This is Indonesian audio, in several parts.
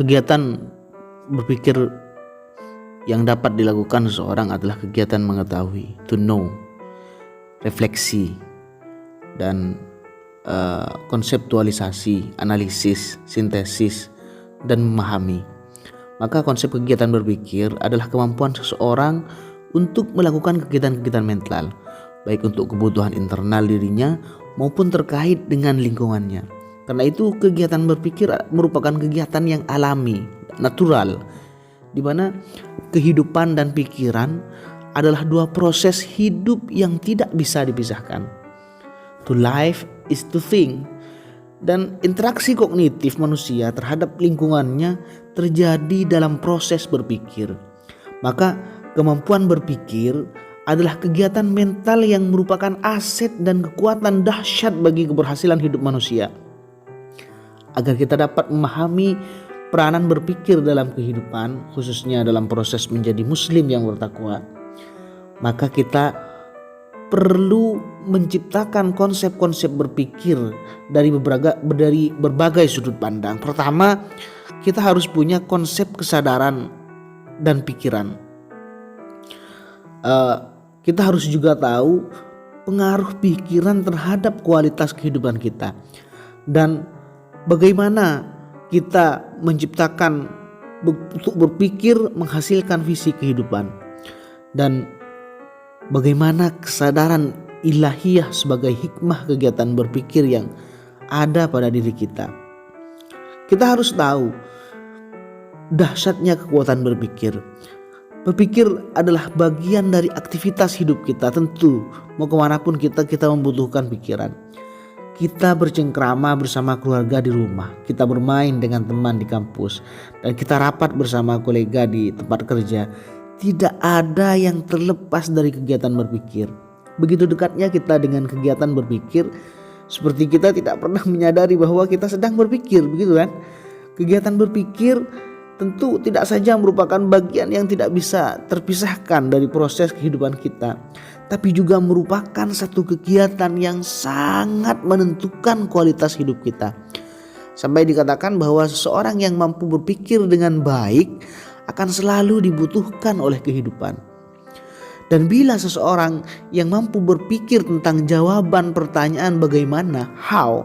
Kegiatan berpikir yang dapat dilakukan seseorang adalah kegiatan mengetahui, to know, refleksi, dan konseptualisasi, analisis, sintesis, dan memahami. Maka konsep kegiatan berpikir adalah kemampuan seseorang untuk melakukan kegiatan-kegiatan mental, baik untuk kebutuhan internal dirinya maupun terkait dengan lingkungannya. Karena itu kegiatan berpikir merupakan kegiatan yang alami, natural, di mana kehidupan dan pikiran adalah dua proses hidup yang tidak bisa dipisahkan. To live is to think. Dan interaksi kognitif manusia terhadap lingkungannya terjadi dalam proses berpikir. Maka kemampuan berpikir adalah kegiatan mental yang merupakan aset dan kekuatan dahsyat bagi keberhasilan hidup manusia. Agar kita dapat memahami peranan berpikir dalam kehidupan, khususnya dalam proses menjadi muslim yang bertakwa, maka kita perlu menciptakan konsep-konsep berpikir dari berbagai sudut pandang. Pertama, kita harus punya konsep kesadaran dan pikiran. Kita harus juga tahu pengaruh pikiran terhadap kualitas kehidupan kita, dan bagaimana kita menciptakan untuk berpikir menghasilkan visi kehidupan, dan bagaimana kesadaran ilahiyah sebagai hikmah kegiatan berpikir yang ada pada diri kita. Kita harus tahu dahsyatnya kekuatan berpikir. Berpikir adalah bagian dari aktivitas hidup kita. Tentu mau kemanapun kita membutuhkan pikiran. Kita bercengkrama bersama keluarga di rumah, kita bermain dengan teman di kampus, dan kita rapat bersama kolega di tempat kerja. Tidak ada yang terlepas dari kegiatan berpikir. Begitu dekatnya kita dengan kegiatan berpikir, seperti kita tidak pernah menyadari bahwa kita sedang berpikir, begitu kan? Kegiatan berpikir tentu tidak saja merupakan bagian yang tidak bisa terpisahkan dari proses kehidupan kita, tapi juga merupakan satu kegiatan yang sangat menentukan kualitas hidup kita. Sampai dikatakan bahwa seseorang yang mampu berpikir dengan baik akan selalu dibutuhkan oleh kehidupan. Dan bila seseorang yang mampu berpikir tentang jawaban pertanyaan bagaimana, how,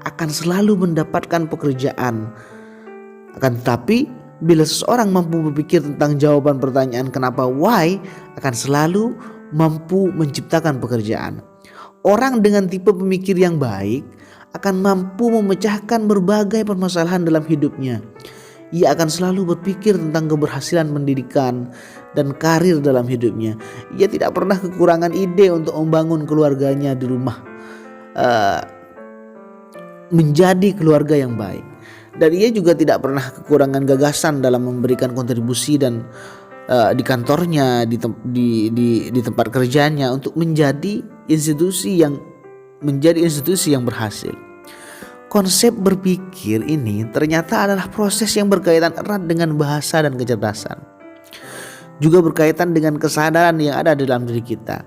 akan selalu mendapatkan pekerjaan. Akan tetapi bila seseorang mampu berpikir tentang jawaban pertanyaan kenapa, why, akan selalu mampu menciptakan pekerjaan. Orang dengan tipe pemikir yang baik akan mampu memecahkan berbagai permasalahan dalam hidupnya. Ia akan selalu berpikir tentang keberhasilan pendidikan dan karir dalam hidupnya. Ia tidak pernah kekurangan ide untuk membangun keluarganya di rumah, menjadi keluarga yang baik. Dan ia juga tidak pernah kekurangan gagasan dalam memberikan kontribusi dan di kantornya, di tempat kerjanya untuk menjadi institusi yang berhasil. Konsep berpikir ini ternyata adalah proses yang berkaitan erat dengan bahasa dan kecerdasan. Juga berkaitan dengan kesadaran yang ada dalam diri kita.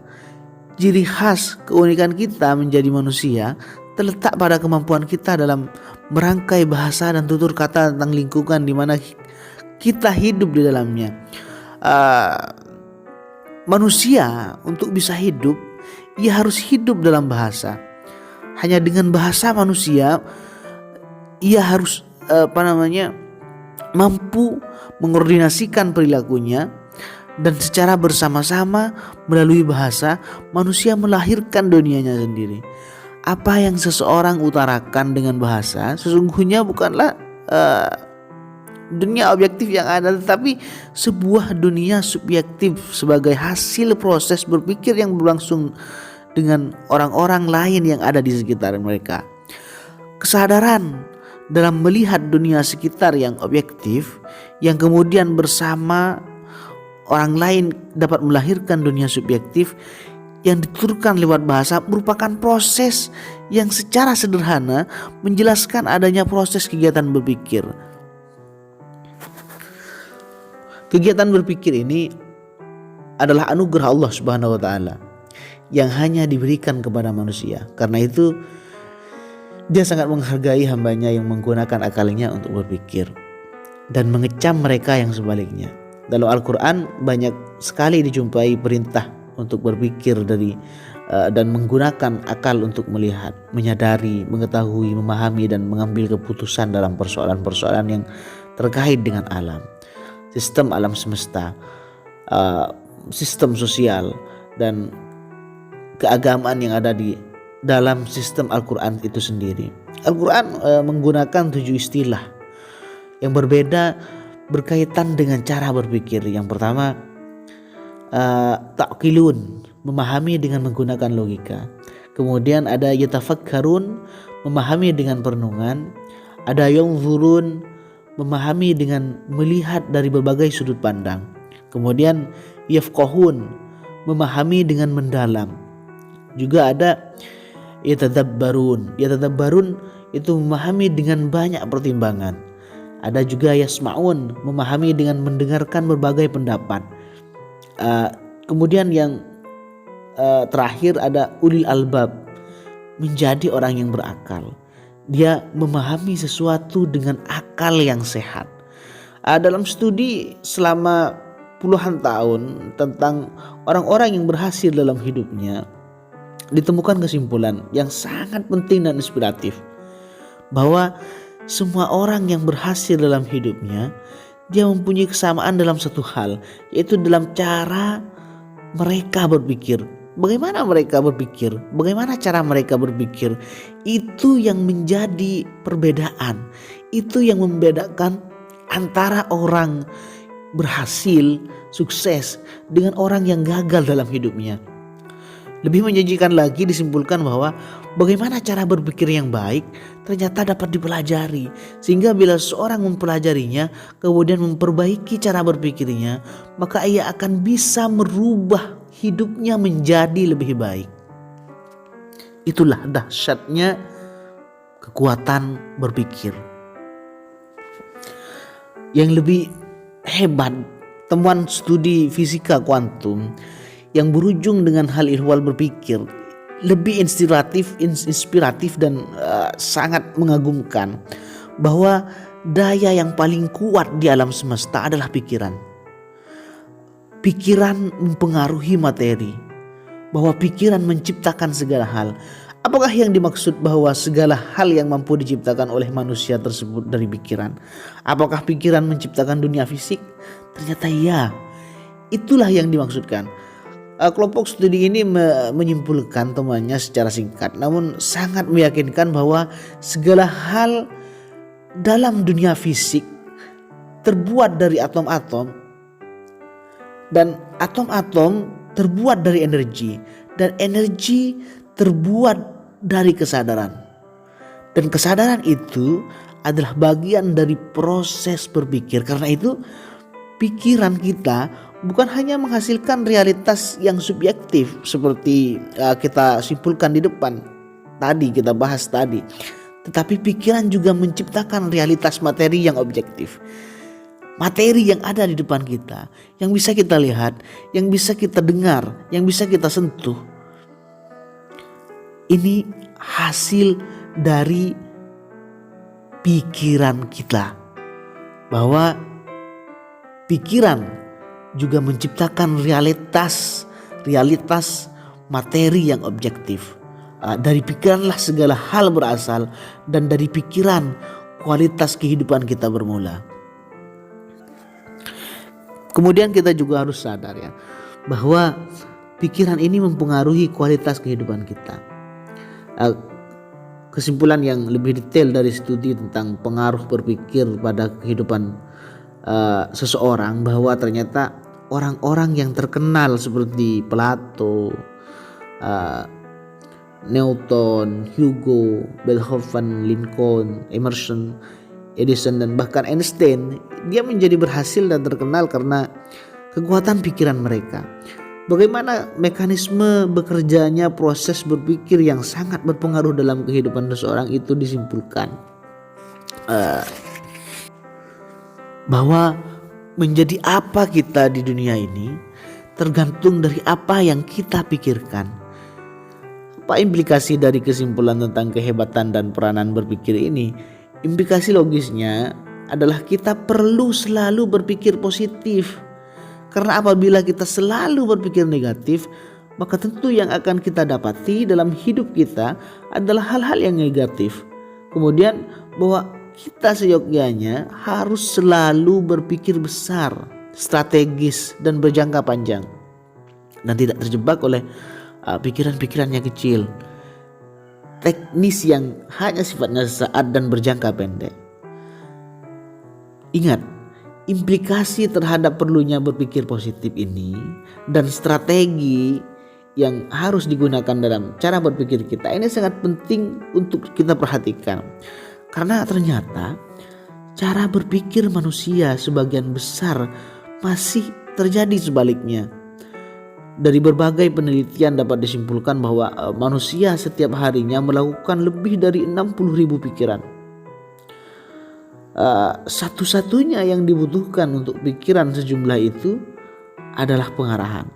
Ciri khas keunikan kita menjadi manusia terletak pada kemampuan kita dalam merangkai bahasa dan tutur kata tentang lingkungan di mana kita hidup di dalamnya. Manusia untuk bisa hidup, ia harus hidup dalam bahasa. Hanya dengan bahasa manusia ia harus mampu mengkoordinasikan perilakunya, dan secara bersama-sama melalui bahasa manusia melahirkan dunianya sendiri. Apa yang seseorang utarakan dengan bahasa sesungguhnya bukanlah dunia objektif yang ada, tetapi sebuah dunia subjektif sebagai hasil proses berpikir yang berlangsung dengan orang-orang lain yang ada di sekitar mereka. Kesadaran dalam melihat dunia sekitar yang objektif, yang kemudian bersama orang lain dapat melahirkan dunia subjektif yang dituturkan lewat bahasa, merupakan proses yang secara sederhana menjelaskan adanya proses kegiatan berpikir. Kegiatan berpikir ini adalah anugerah Allah Subhanahu wa taala yang hanya diberikan kepada manusia. Karena itu Dia sangat menghargai hambanya yang menggunakan akalnya untuk berpikir. dan mengecam mereka yang sebaliknya. Dalam Al-Quran banyak sekali dijumpai perintah untuk berpikir dan menggunakan akal untuk melihat, menyadari, mengetahui, memahami, dan mengambil keputusan dalam persoalan-persoalan yang terkait dengan alam, sistem alam semesta, sistem sosial, dan keagamaan yang ada di dalam sistem Al-Quran itu sendiri. Al-Quran menggunakan 7 istilah yang berbeda berkaitan dengan cara berpikir. Yang pertama, ta'qilun, memahami dengan menggunakan logika. Kemudian ada yatafakkarun, memahami dengan perenungan. Ada yanzurun, memahami dengan melihat dari berbagai sudut pandang. Kemudian yafqahun, memahami dengan mendalam. Juga ada yatadabbarun. Yatadabbarun itu memahami dengan banyak pertimbangan. Ada juga yasma'un, memahami dengan mendengarkan berbagai pendapat. Kemudian yang terakhir ada ulil albab, menjadi orang yang berakal. Dia memahami sesuatu dengan akal yang sehat. Dalam studi selama puluhan tahun tentang orang-orang yang berhasil dalam hidupnya, ditemukan kesimpulan yang sangat penting dan inspiratif, bahwa semua orang yang berhasil dalam hidupnya, dia mempunyai kesamaan dalam satu hal, yaitu dalam cara mereka berpikir. Bagaimana mereka berpikir, bagaimana cara mereka berpikir, itu yang menjadi perbedaan. Itu yang membedakan antara orang berhasil, sukses, dengan orang yang gagal dalam hidupnya. Lebih menjanjikan lagi disimpulkan bahwa bagaimana cara berpikir yang baik ternyata dapat dipelajari, sehingga bila seorang mempelajarinya kemudian memperbaiki cara berpikirnya, maka ia akan bisa merubah hidupnya menjadi lebih baik. Itulah dahsyatnya kekuatan berpikir. Yang lebih hebat, temuan studi fisika kuantum yang berujung dengan hal ihwal berpikir lebih inspiratif dan sangat mengagumkan, bahwa daya yang paling kuat di alam semesta adalah pikiran. Pikiran mempengaruhi materi, bahwa pikiran menciptakan segala hal. Apakah yang dimaksud bahwa segala hal yang mampu diciptakan oleh manusia tersebut dari pikiran? Apakah pikiran menciptakan dunia fisik? Ternyata ya, itulah yang dimaksudkan. Kelompok studi ini menyimpulkan temuannya secara singkat, namun sangat meyakinkan bahwa segala hal dalam dunia fisik terbuat dari atom-atom, dan atom-atom terbuat dari energi, dan energi terbuat dari kesadaran. Dan kesadaran itu adalah bagian dari proses berpikir. Karena itu pikiran kita bukan hanya menghasilkan realitas yang subjektif seperti kita simpulkan di depan tadi, kita bahas tadi, tetapi pikiran juga menciptakan realitas materi yang objektif. Materi yang ada di depan kita, yang bisa kita lihat, yang bisa kita dengar, yang bisa kita sentuh. Ini hasil dari pikiran kita, bahwa pikiran juga menciptakan realitas materi yang objektif. Dari pikiranlah segala hal berasal, dan dari pikiran kualitas kehidupan kita bermula. Kemudian kita juga harus sadar ya, bahwa pikiran ini mempengaruhi kualitas kehidupan kita. Kesimpulan yang lebih detail dari studi tentang pengaruh berpikir pada kehidupan seseorang, bahwa ternyata orang-orang yang terkenal seperti Plato, Newton, Hugo, Beethoven, Lincoln, Emerson, Edison, dan bahkan Einstein, dia menjadi berhasil dan terkenal karena kekuatan pikiran mereka. Bagaimana mekanisme bekerjanya proses berpikir yang sangat berpengaruh dalam kehidupan seseorang itu disimpulkan bahwa menjadi apa kita di dunia ini tergantung dari apa yang kita pikirkan. Apa implikasi dari kesimpulan tentang kehebatan dan peranan berpikir ini? Implikasi logisnya adalah kita perlu selalu berpikir positif. Karena apabila kita selalu berpikir negatif, maka tentu yang akan kita dapati dalam hidup kita adalah hal-hal yang negatif. Kemudian bahwa kita seyogyanya harus selalu berpikir besar, strategis, dan berjangka panjang. Dan tidak terjebak oleh pikiran-pikiran yang kecil, teknis yang hanya sifatnya sesaat dan berjangka pendek. Ingat, implikasi terhadap perlunya berpikir positif ini dan strategi yang harus digunakan dalam cara berpikir kita ini sangat penting untuk kita perhatikan. Karena ternyata cara berpikir manusia sebagian besar masih terjadi sebaliknya. Dari berbagai penelitian dapat disimpulkan bahwa manusia setiap harinya melakukan lebih dari 60.000 pikiran. Satu-satunya yang dibutuhkan untuk pikiran sejumlah itu adalah pengarahan.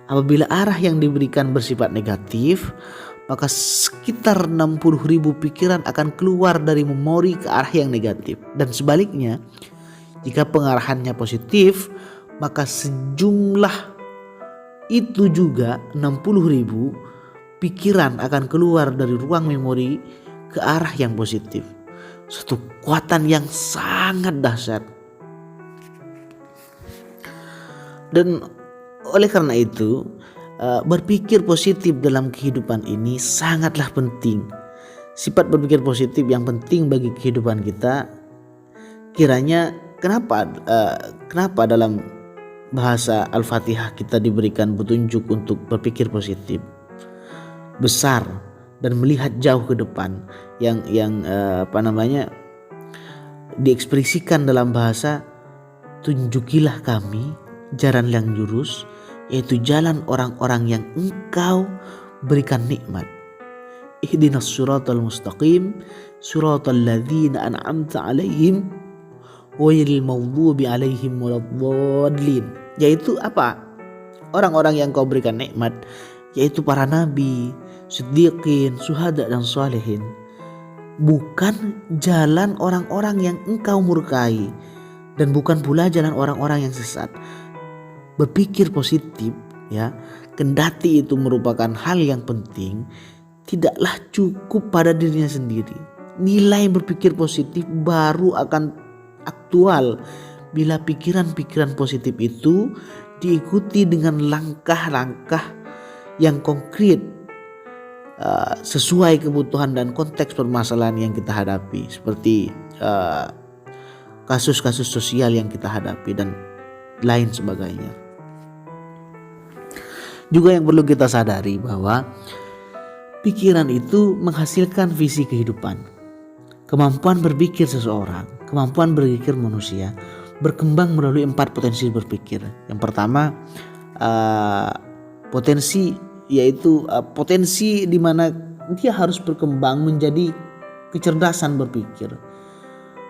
Apabila arah yang diberikan bersifat negatif, maka sekitar 60.000 pikiran akan keluar dari memori ke arah yang negatif. Dan sebaliknya, jika pengarahannya positif, maka sejumlah itu juga 60.000 pikiran akan keluar dari ruang memori ke arah yang positif. Suatu kekuatan yang sangat dahsyat. Dan oleh karena itu, berpikir positif dalam kehidupan ini sangatlah penting. Sifat berpikir positif yang penting bagi kehidupan kita. Kiranya kenapa dalam bahasa Al-Fatihah kita diberikan petunjuk untuk berpikir positif, besar, dan melihat jauh ke depan, yang diekspresikan dalam bahasa tunjukilah kami jalan yang lurus, yaitu jalan orang-orang yang Engkau berikan nikmat. Ihdinas siratal mustaqim, siratal ladzina an'amta 'alaihim ghairil maghdubi 'alaihim waladdallin. Yaitu apa? Orang-orang yang Kau berikan nikmat, yaitu para nabi, siddiqin, syuhada, dan sholihin. Bukan jalan orang-orang yang Engkau murkai, dan bukan pula jalan orang-orang yang sesat. Berpikir positif, ya, kendati itu merupakan hal yang penting, tidaklah cukup pada dirinya sendiri. Nilai berpikir positif baru akan aktual bila pikiran-pikiran positif itu diikuti dengan langkah-langkah yang konkret sesuai kebutuhan dan konteks permasalahan yang kita hadapi, seperti kasus-kasus sosial yang kita hadapi dan lain sebagainya. Juga yang perlu kita sadari bahwa pikiran itu menghasilkan visi kehidupan. Kemampuan berpikir seseorang, kemampuan berpikir manusia berkembang melalui 4 potensi berpikir. Yang pertama, potensi, yaitu potensi di mana dia harus berkembang menjadi kecerdasan berpikir,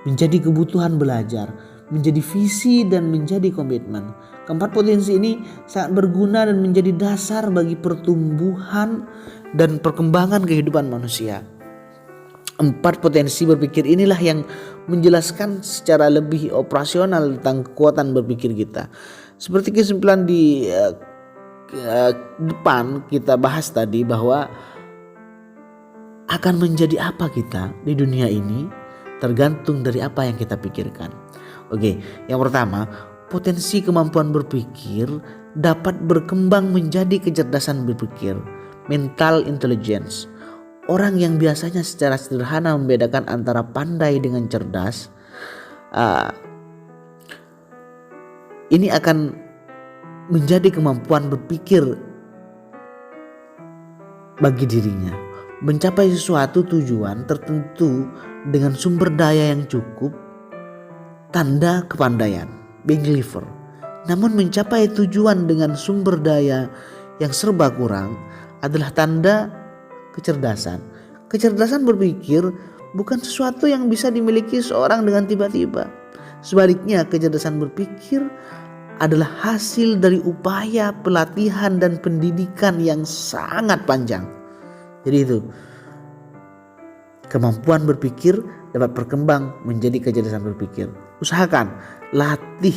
menjadi kebutuhan belajar, menjadi visi, dan menjadi komitmen. Keempat potensi ini sangat berguna dan menjadi dasar bagi pertumbuhan dan perkembangan kehidupan manusia. 4 potensi berpikir inilah yang menjelaskan secara lebih operasional tentang kekuatan berpikir kita. Seperti kesimpulan di depan kita bahas tadi, bahwa akan menjadi apa kita di dunia ini tergantung dari apa yang kita pikirkan. Oke, yang pertama, potensi kemampuan berpikir dapat berkembang menjadi kecerdasan berpikir, mental intelligence. Orang yang biasanya secara sederhana membedakan antara pandai dengan cerdas, ini akan menjadi kemampuan berpikir bagi dirinya. Mencapai sesuatu tujuan tertentu dengan sumber daya yang cukup, tanda kepandaian, being clever. Namun mencapai tujuan dengan sumber daya yang serba kurang adalah tanda kecerdasan. Kecerdasan berpikir bukan sesuatu yang bisa dimiliki seorang dengan tiba-tiba. Sebaliknya, kecerdasan berpikir adalah hasil dari upaya pelatihan dan pendidikan yang sangat panjang. Jadi itu, kemampuan berpikir dapat berkembang menjadi kecerdasan berpikir. Usahakan latih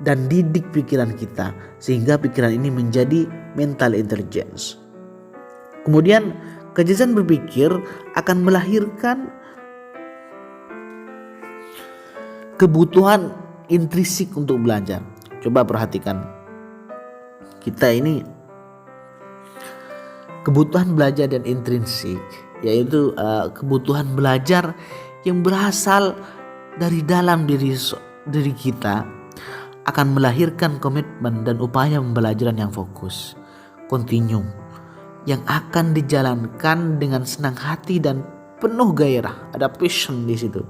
dan didik pikiran kita sehingga pikiran ini menjadi mental intelligence. Kemudian kecerdasan berpikir akan melahirkan kebutuhan intrinsik untuk belajar. Coba perhatikan, kita ini kebutuhan belajar dan intrinsik, yaitu kebutuhan belajar yang berasal dari dalam diri kita akan melahirkan komitmen dan upaya pembelajaran yang fokus, kontinu, yang akan dijalankan dengan senang hati dan penuh gairah, ada passion di situ.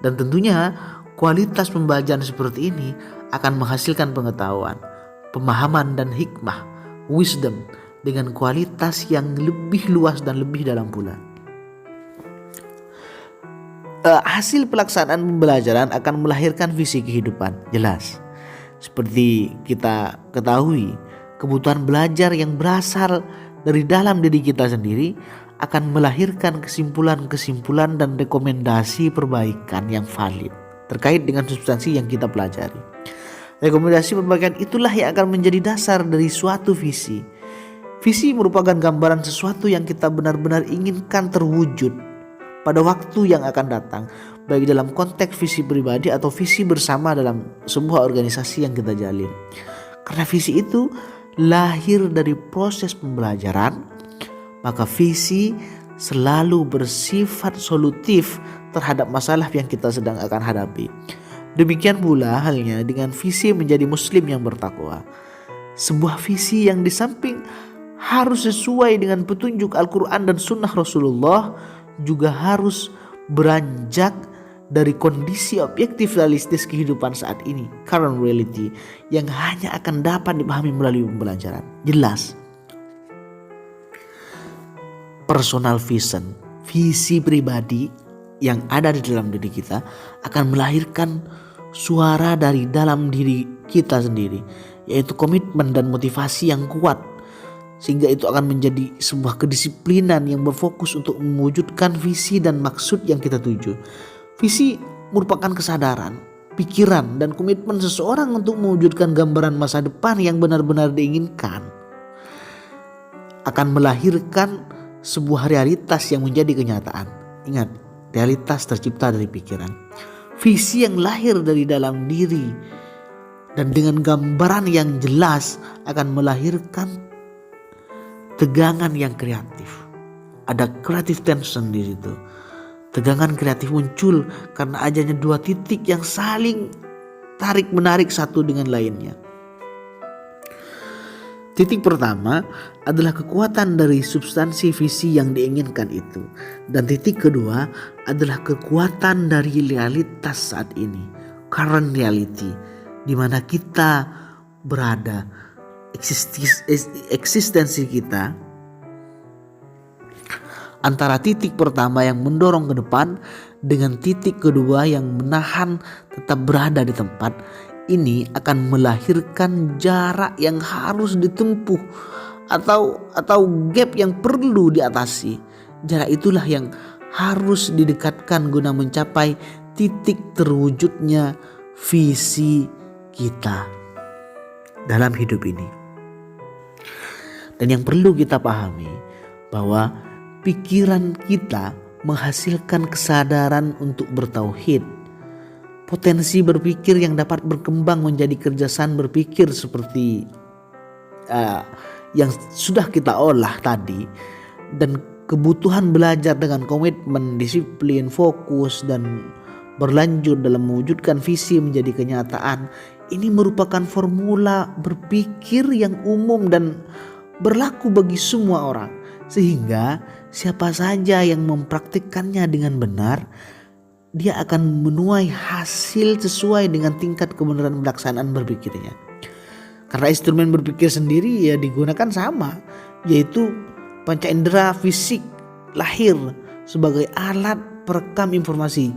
Dan tentunya kualitas pembelajaran seperti ini akan menghasilkan pengetahuan, pemahaman dan hikmah, wisdom dengan kualitas yang lebih luas dan lebih dalam pula. Hasil pelaksanaan pembelajaran akan melahirkan visi kehidupan, jelas. Seperti kita ketahui, kebutuhan belajar yang berasal dari dalam diri kita sendiri akan melahirkan kesimpulan-kesimpulan dan rekomendasi perbaikan yang valid terkait dengan substansi yang kita pelajari. Rekomendasi perbaikan itulah yang akan menjadi dasar dari suatu visi. Visi merupakan gambaran sesuatu yang kita benar-benar inginkan terwujud pada waktu yang akan datang, baik dalam konteks visi pribadi atau visi bersama dalam sebuah organisasi yang kita jalin. Karena visi itu lahir dari proses pembelajaran, maka visi selalu bersifat solutif terhadap masalah yang kita sedang akan hadapi. Demikian pula halnya dengan visi menjadi muslim yang bertakwa. Sebuah visi yang di samping harus sesuai dengan petunjuk Al-Quran dan Sunnah Rasulullah, juga harus beranjak dari kondisi objektif realistis kehidupan saat ini, current reality, yang hanya akan dapat dipahami melalui pembelajaran. Jelas, personal vision, visi pribadi yang ada di dalam diri kita akan melahirkan suara dari dalam diri kita sendiri, yaitu komitmen dan motivasi yang kuat, sehingga itu akan menjadi sebuah kedisiplinan yang berfokus untuk mewujudkan visi dan maksud yang kita tuju. Visi merupakan kesadaran, pikiran, dan komitmen seseorang untuk mewujudkan gambaran masa depan yang benar-benar diinginkan. Akan melahirkan sebuah realitas yang menjadi kenyataan. Ingat, realitas tercipta dari pikiran. Visi yang lahir dari dalam diri dan dengan gambaran yang jelas akan melahirkan tegangan yang kreatif. Ada creative tension di situ. Tegangan kreatif muncul karena adanya dua titik yang saling tarik menarik satu dengan lainnya. Titik pertama adalah kekuatan dari substansi visi yang diinginkan itu. Dan titik kedua adalah kekuatan dari realitas saat ini, current reality, di mana kita berada, eksistensi kita. Antara titik pertama yang mendorong ke depan dengan titik kedua yang menahan tetap berada di tempat, ini akan melahirkan jarak yang harus ditempuh atau gap yang perlu diatasi. Jarak itulah yang harus didekatkan guna mencapai titik terwujudnya visi kita dalam hidup ini. Dan yang perlu kita pahami bahwa pikiran kita menghasilkan kesadaran untuk bertauhid. Potensi berpikir yang dapat berkembang menjadi kecerdasan berpikir seperti yang sudah kita olah tadi, dan kebutuhan belajar dengan komitmen, disiplin, fokus, dan berlanjut dalam mewujudkan visi menjadi kenyataan. Ini merupakan formula berpikir yang umum dan berlaku bagi semua orang, sehingga siapa saja yang mempraktikkannya dengan benar, dia akan menuai hasil sesuai dengan tingkat kebenaran pelaksanaan berpikirnya. Karena instrumen berpikir sendiri ya digunakan sama, yaitu panca indera fisik lahir sebagai alat perekam informasi,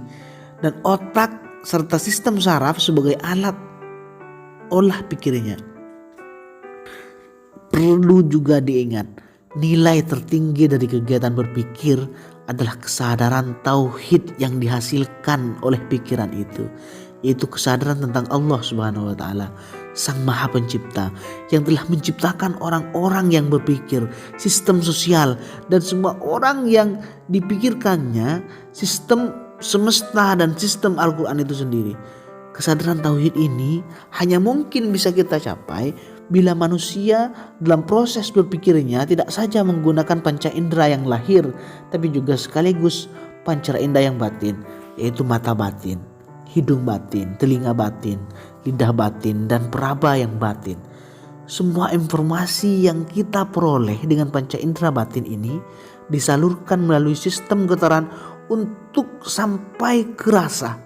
dan otak serta sistem saraf sebagai alat olah pikirnya. Perlu juga diingat, nilai tertinggi dari kegiatan berpikir adalah kesadaran tauhid yang dihasilkan oleh pikiran itu, yaitu kesadaran tentang Allah Subhanahu wa taala, Sang Maha Pencipta yang telah menciptakan orang-orang yang berpikir, sistem sosial, dan semua orang yang dipikirkannya sistem semesta dan sistem Al-Quran itu sendiri. Kesadaran tauhid ini hanya mungkin bisa kita capai bila manusia dalam proses berpikirnya tidak saja menggunakan panca indera yang lahir, tapi juga sekaligus panca indera yang batin, yaitu mata batin, hidung batin, telinga batin, lidah batin, dan peraba yang batin. Semua informasi yang kita peroleh dengan panca indera batin ini disalurkan melalui sistem getaran untuk sampai ke rasa,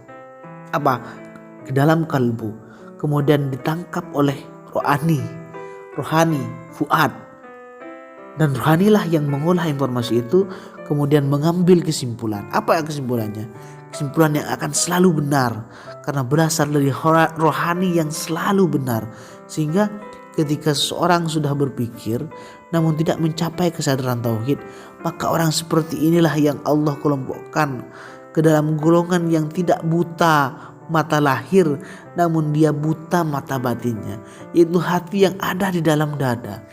ke dalam kalbu, kemudian ditangkap oleh rohani, fuad, dan rohanilah yang mengolah informasi itu, kemudian mengambil kesimpulan. Apa kesimpulannya? Kesimpulan yang akan selalu benar karena berasal dari rohani yang selalu benar. Sehingga ketika seseorang sudah berpikir namun tidak mencapai kesadaran tauhid, maka orang seperti inilah yang Allah kelompokkan ke dalam golongan yang tidak buta mata lahir, namun dia buta mata batinnya, yaitu hati yang ada di dalam dada.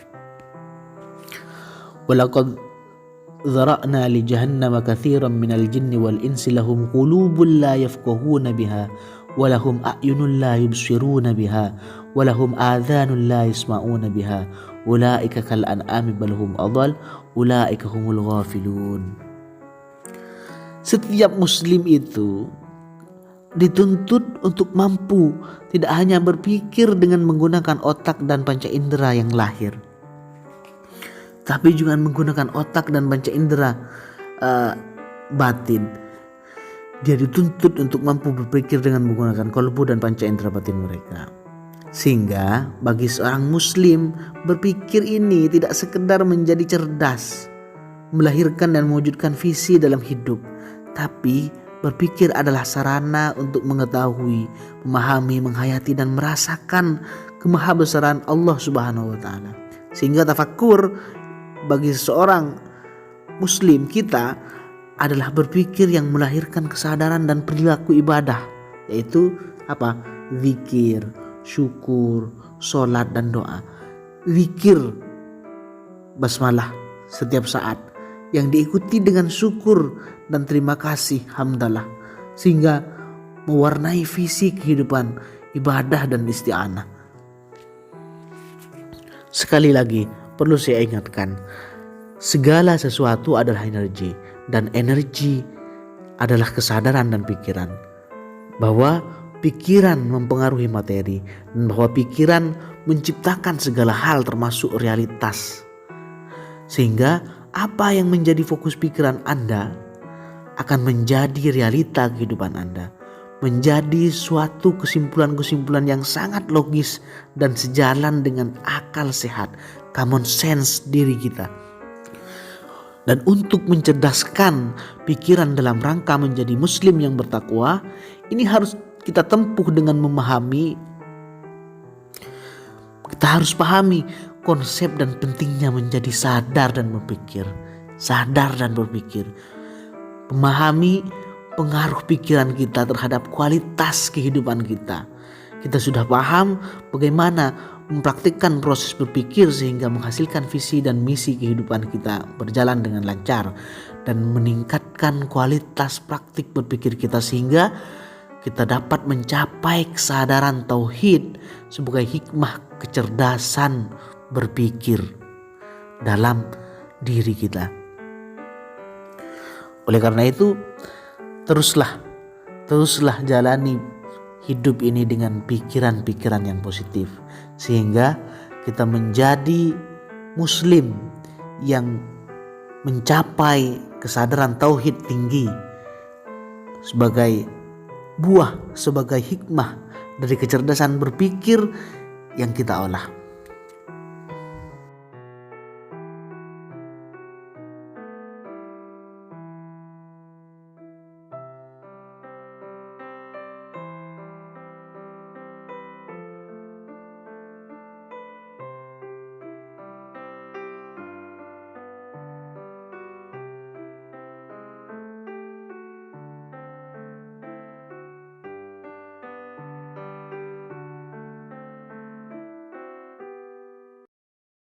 Walaqad zara'na li jahannama katsiran minal jinni wal insi lahum qulubun la yafqahuna biha wa lahum a'yunun la yubsiruna biha wa lahum adhanun la yasma'una biha ulaika kal an'ami bal hum adall ulaika humul ghafilun. Setiap muslim itu dituntut untuk mampu tidak hanya berpikir dengan menggunakan otak dan panca indera yang lahir, tapi juga menggunakan otak dan panca indera batin. Dia dituntut untuk mampu berpikir dengan menggunakan kolbu dan panca indera batin mereka. Sehingga bagi seorang muslim, berpikir ini tidak sekedar menjadi cerdas, melahirkan dan mewujudkan visi dalam hidup, tapi berpikir adalah sarana untuk mengetahui, memahami, menghayati, dan merasakan kemahabesaran Allah Subhanahu wa taala. Sehingga tafakur bagi seorang muslim kita adalah berpikir yang melahirkan kesadaran dan perilaku ibadah, yaitu zikir, syukur, sholat, dan doa. Zikir basmalah setiap saat yang diikuti dengan syukur dan terima kasih, hamdalah, sehingga mewarnai visi kehidupan ibadah dan isti'anah. Sekali lagi perlu saya ingatkan, segala sesuatu adalah energi, dan energi adalah kesadaran dan pikiran, bahwa pikiran mempengaruhi materi, dan bahwa pikiran menciptakan segala hal termasuk realitas. Sehingga apa yang menjadi fokus pikiran Anda akan menjadi realita kehidupan Anda, menjadi suatu kesimpulan-kesimpulan yang sangat logis dan sejalan dengan akal sehat, common sense diri kita. Dan untuk mencerdaskan pikiran dalam rangka menjadi muslim yang bertakwa, ini harus kita tempuh dengan memahami. Kita harus pahami konsep dan pentingnya menjadi sadar dan berpikir. Memahami pengaruh pikiran kita terhadap kualitas kehidupan kita. Kita sudah paham bagaimana mempraktikkan proses berpikir sehingga menghasilkan visi dan misi kehidupan kita berjalan dengan lancar, dan meningkatkan kualitas praktik berpikir kita sehingga kita dapat mencapai kesadaran tauhid sebagai hikmah kecerdasan berpikir dalam diri kita. Oleh karena itu, teruslah jalani hidup ini dengan pikiran-pikiran yang positif, sehingga kita menjadi muslim yang mencapai kesadaran tauhid tinggi sebagai buah, sebagai hikmah dari kecerdasan berpikir yang kita olah.